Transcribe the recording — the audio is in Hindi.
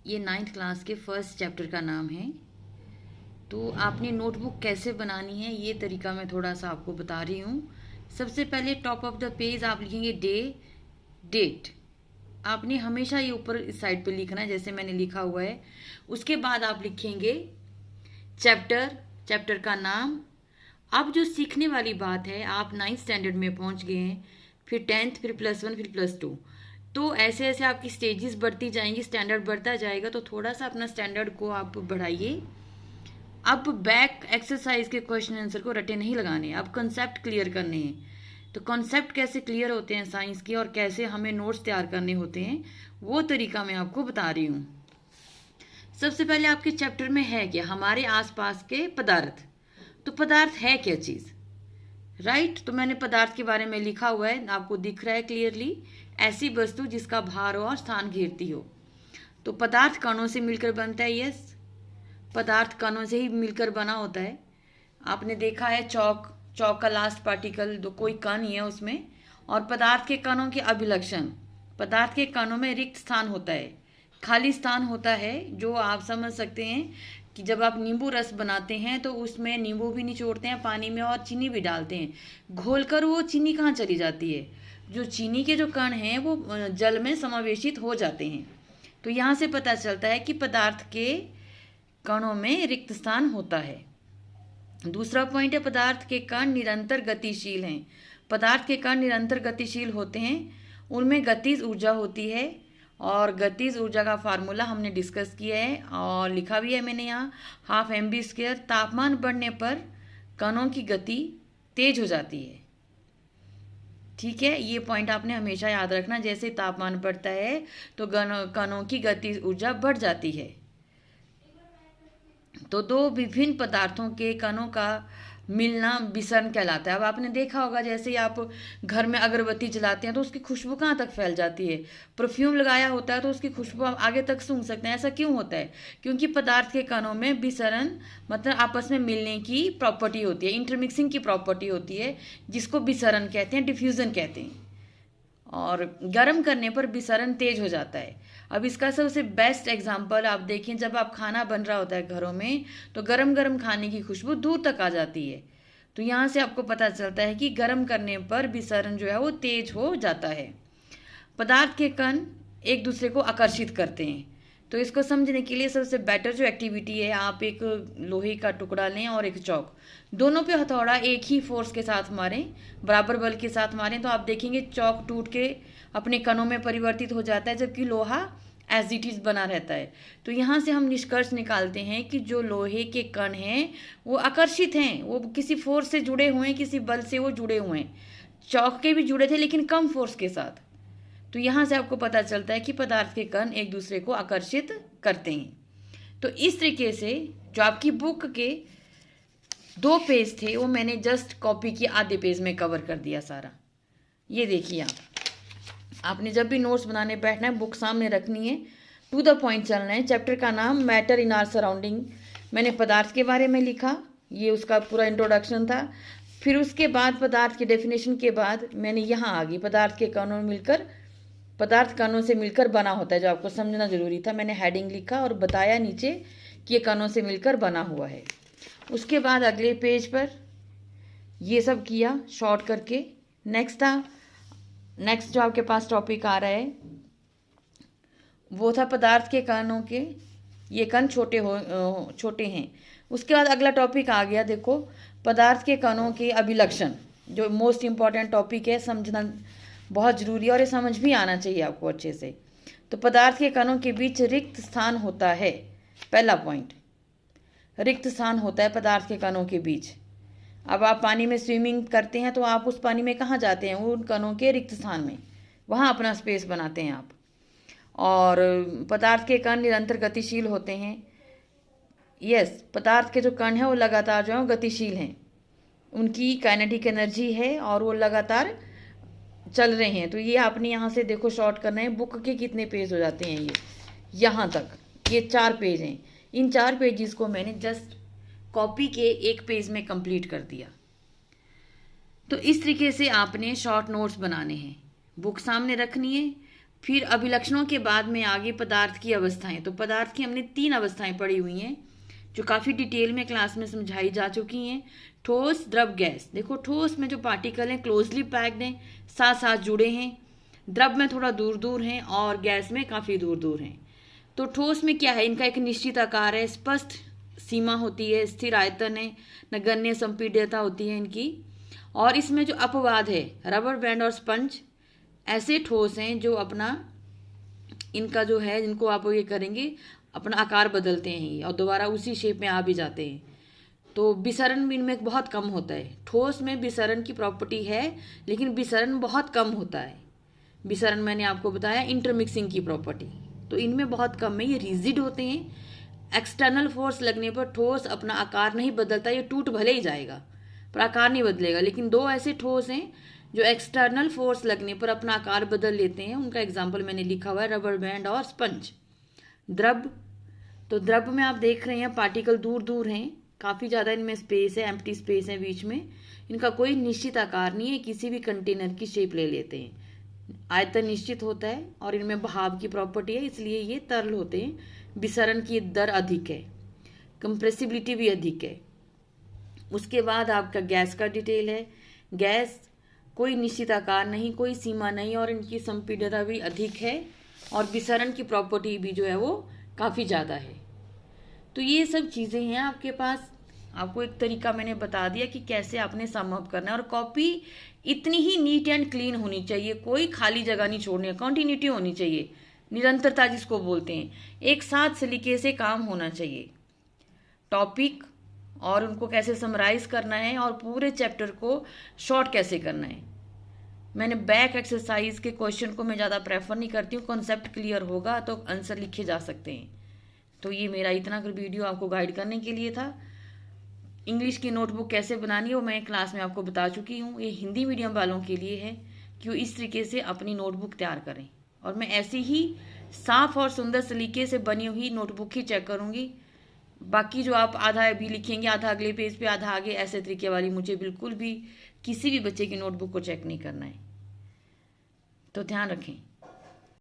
ये 9th क्लास के फर्स्ट चैप्टर का नाम है। तो आपने नोटबुक कैसे बनानी है ये तरीका मैं थोड़ा सा आपको बता रही हूँ। सबसे पहले टॉप ऑफ द पेज आप लिखेंगे डे, डेट। आपने हमेशा ये ऊपर इस साइड पे लिखना है जैसे मैंने लिखा हुआ है। उसके बाद आप लिखेंगे चैप्टर, चैप्टर का नाम। अब जो सीखने वाली बात है, आप 9th स्टैंडर्ड में पहुंच गए हैं, फिर 10th, फिर +1, फिर +2। तो ऐसे ऐसे आपकी स्टेजेस बढ़ती जाएंगी, स्टैंडर्ड बढ़ता जाएगा, तो थोड़ा सा अपना स्टैंडर्ड को आप बढ़ाइए। अब बैक एक्सरसाइज के क्वेश्चन आंसर को रटे नहीं लगाने, अब कॉन्सेप्ट क्लियर करने हैं। तो कॉन्सेप्ट कैसे क्लियर होते हैं साइंस के और कैसे हमें नोट्स तैयार करने होते हैं, वो तरीका मैं आपको बता रही हूँ। सबसे पहले आपके चैप्टर में है क्या, हमारे आसपास के पदार्थ। तो पदार्थ है क्या चीज़, राइट। तो मैंने पदार्थ के बारे में लिखा हुआ है, आपको दिख रहा है क्लियरली। ऐसी वस्तु जिसका भार हो और स्थान घेरती हो। तो पदार्थ कणों से मिलकर बनता है, यस, पदार्थ कणों से ही मिलकर बना होता है। आपने देखा है चौक, चौक का लास्ट पार्टिकल तो कोई कण ही है उसमें। और पदार्थ के कणों के अभिलक्षण, पदार्थ के कणों में रिक्त स्थान होता है, खाली स्थान होता है। जो आप समझ सकते हैं कि जब आप नींबू रस बनाते हैं तो उसमें नींबू भी निचोड़ते हैं पानी में और चीनी भी डालते हैं, घोलकर वो चीनी कहाँ चली जाती है, जो चीनी के जो कण हैं वो जल में समावेशित हो जाते हैं। तो यहाँ से पता चलता है कि पदार्थ के कणों में रिक्त स्थान होता है। दूसरा पॉइंट है, पदार्थ के कण निरंतर गतिशील हैं। पदार्थ के कण निरंतर गतिशील होते हैं, उनमें गतिज ऊर्जा होती है। और गतिज ऊर्जा का फार्मूला हमने डिस्कस किया है और लिखा भी है मैंने यहाँ, 12mv²। तापमान बढ़ने पर कणों की गति तेज हो जाती है, ठीक है। ये पॉइंट आपने हमेशा याद रखना, जैसे तापमान बढ़ता है तो कणों की गतिज ऊर्जा बढ़ जाती है। तो दो विभिन्न पदार्थों के कणों का मिलना विसरण कहलाता है। अब आपने देखा होगा, जैसे ही आप घर में अगरबत्ती जलाते हैं तो उसकी खुशबू कहाँ तक फैल जाती है, परफ्यूम लगाया होता है तो उसकी खुशबू आप आगे तक सूंघ सकते हैं। ऐसा क्यों होता है, क्योंकि पदार्थ के कणों में विसरण मतलब आपस में मिलने की प्रॉपर्टी होती है, इंटरमिक्सिंग की प्रॉपर्टी होती है, जिसको विसरण कहते हैं, डिफ्यूजन कहते हैं। और गर्म करने पर विसरण तेज हो जाता है। अब इसका सबसे बेस्ट एग्जांपल आप देखें, जब आप खाना बन रहा होता है घरों में तो गरम गरम खाने की खुशबू दूर तक आ जाती है। तो यहाँ से आपको पता चलता है कि गर्म करने पर विसरण जो है वो तेज हो जाता है। पदार्थ के कण एक दूसरे को आकर्षित करते हैं। तो इसको समझने के लिए सबसे बेटर जो एक्टिविटी है, आप एक लोहे का टुकड़ा लें और एक चौक, दोनों पे हथौड़ा एक ही फोर्स के साथ मारें, बराबर बल के साथ मारें, तो आप देखेंगे चौक टूट के अपने कणों में परिवर्तित हो जाता है, जबकि लोहा एज इट इज़ बना रहता है। तो यहाँ से हम निष्कर्ष निकालते हैं कि जो लोहे के कण हैं वो आकर्षित हैं, वो किसी फोर्स से जुड़े हुए हैं, किसी बल से वो जुड़े हुए हैं। चौक के भी जुड़े थे लेकिन कम फोर्स के साथ। तो यहाँ से आपको पता चलता है कि पदार्थ के कण एक दूसरे को आकर्षित करते हैं। तो इस तरीके से जो आपकी बुक के 2 पेज थे वो मैंने जस्ट कॉपी की आधे पेज में कवर कर दिया सारा। ये देखिए, आपने जब भी नोट्स बनाने बैठना है बुक सामने रखनी है, टू द पॉइंट चलना है। चैप्टर का नाम मैटर इन आवर सराउंडिंग, मैंने पदार्थ के बारे में लिखा, ये उसका पूरा इंट्रोडक्शन था। फिर उसके बाद पदार्थ की डेफिनेशन के बाद मैंने यहाँ आ गई, पदार्थ के कणों मिलकर, पदार्थ कणों से मिलकर बना होता है, जो आपको समझना जरूरी था। मैंने हेडिंग लिखा और बताया नीचे कि ये कणों से मिलकर बना हुआ है। उसके बाद अगले पेज पर ये सब किया शॉर्ट करके। नेक्स्ट जो आपके पास टॉपिक आ रहा है वो था पदार्थ के कणों के, ये कण छोटे हैं। उसके बाद अगला टॉपिक आ गया, देखो, पदार्थ के कणों के अभिलक्षण, जो मोस्ट इम्पॉर्टेंट टॉपिक है, समझना बहुत ज़रूरी है और ये समझ भी आना चाहिए आपको अच्छे से। तो पदार्थ के कणों के बीच रिक्त स्थान होता है, पहला पॉइंट, रिक्त स्थान होता है पदार्थ के कणों के बीच। अब आप पानी में स्विमिंग करते हैं तो आप उस पानी में कहाँ जाते हैं, उन कणों के रिक्त स्थान में, वहाँ अपना स्पेस बनाते हैं आप। और पदार्थ के कण निरंतर गतिशील होते हैं, यस, पदार्थ के जो कण हैं वो लगातार जो है गतिशील हैं, उनकी काइनेटिक एनर्जी है और वो लगातार चल रहे हैं। तो ये आपने यहाँ से देखो शॉर्ट करना है, बुक के कितने पेज हो जाते हैं, ये यहाँ तक, ये 4 पेज हैं। इन 4 पेजेस को मैंने जस्ट कॉपी के 1 पेज में कंप्लीट कर दिया। तो इस तरीके से आपने शॉर्ट नोट्स बनाने हैं, बुक सामने रखनी है, फिर अभिलक्षणों के बाद में आगे पदार्थ की अवस्थाएं। तो पदार्थ की हमने 3 अवस्थाएं पढ़ी हुई हैं जो काफ़ी डिटेल में क्लास में समझाई जा चुकी हैं। ठोस, द्रव, गैस। देखो ठोस में जो पार्टिकल हैं क्लोजली पैक्ड हैं, साथ साथ जुड़े हैं। द्रव में थोड़ा दूर दूर हैं और गैस में काफ़ी दूर दूर हैं। तो ठोस में क्या है, इनका एक निश्चित आकार है, स्पष्ट सीमा होती है, स्थिर आयतन है, नगण्य संपीड्यता होती है इनकी। और इसमें जो अपवाद है, रबर बैंड और स्पंज ऐसे ठोस हैं जो अपना इनका जो है, जिनको आप ये करेंगे अपना आकार बदलते हैं और दोबारा उसी शेप में आ भी जाते हैं। तो विसरण भी इनमें बहुत कम होता है। ठोस में विसरण की प्रॉपर्टी है लेकिन विसरण बहुत कम होता है। विसरण मैंने आपको बताया इंटरमिक्सिंग की प्रॉपर्टी, तो इनमें बहुत कम है। ये रिजिड होते हैं। एक्सटर्नल फोर्स लगने पर ठोस अपना आकार नहीं बदलता, ये टूट भले ही जाएगा पर आकार नहीं बदलेगा। लेकिन 2 ऐसे ठोस हैं जो एक्सटर्नल फोर्स लगने पर अपना आकार बदल लेते हैं। उनका एग्जाम्पल मैंने लिखा हुआ है, रबर बैंड और स्पंज। द्रव, तो द्रव में आप देख रहे हैं पार्टिकल दूर दूर हैं, काफ़ी ज़्यादा इनमें स्पेस है, एम्प्टी स्पेस है बीच में। इनका कोई निश्चित आकार नहीं है, किसी भी कंटेनर की शेप ले लेते हैं। आयतन निश्चित होता है और इनमें बहाव की प्रॉपर्टी है, इसलिए ये तरल होते हैं। विसरण की दर अधिक है, कंप्रेसिबिलिटी भी अधिक है। उसके बाद आपका गैस का डिटेल है। गैस कोई निश्चित आकार नहीं, कोई सीमा नहीं और इनकी संपीड्यता भी अधिक है और विसरण की प्रॉपर्टी भी जो है वो काफ़ी ज़्यादा है। तो ये सब चीज़ें हैं आपके पास। आपको एक तरीका मैंने बता दिया कि कैसे आपने सम अप करना है। और कॉपी इतनी ही नीट एंड क्लीन होनी चाहिए, कोई खाली जगह नहीं छोड़नी है, कंटिन्यूटी होनी चाहिए, निरंतरता जिसको बोलते हैं। एक साथ सलीके से काम होना चाहिए। टॉपिक और उनको कैसे समराइज करना है और पूरे चैप्टर को शॉर्ट कैसे करना है। मैंने बैक एक्सरसाइज के क्वेश्चन को मैं ज़्यादा प्रेफर नहीं करती हूँ। कॉन्सेप्ट क्लियर होगा तो आंसर लिखे जा सकते हैं। तो ये मेरा इतना वीडियो आपको गाइड करने के लिए था। इंग्लिश की नोटबुक कैसे बनानी है वो मैं क्लास में आपको बता चुकी हूँ। ये हिंदी मीडियम वालों के लिए है कि वो इस तरीके से अपनी नोटबुक तैयार करें। और मैं ऐसी ही साफ और सुंदर तरीके से बनी हुई नोटबुक ही चेक करूँगी। बाकी जो आप आधा भी लिखेंगे, आधा अगले पेज पे, आधा आगे, ऐसे तरीके वाली मुझे बिल्कुल भी किसी भी बच्चे की नोटबुक को चेक नहीं करना है। तो ध्यान रखें।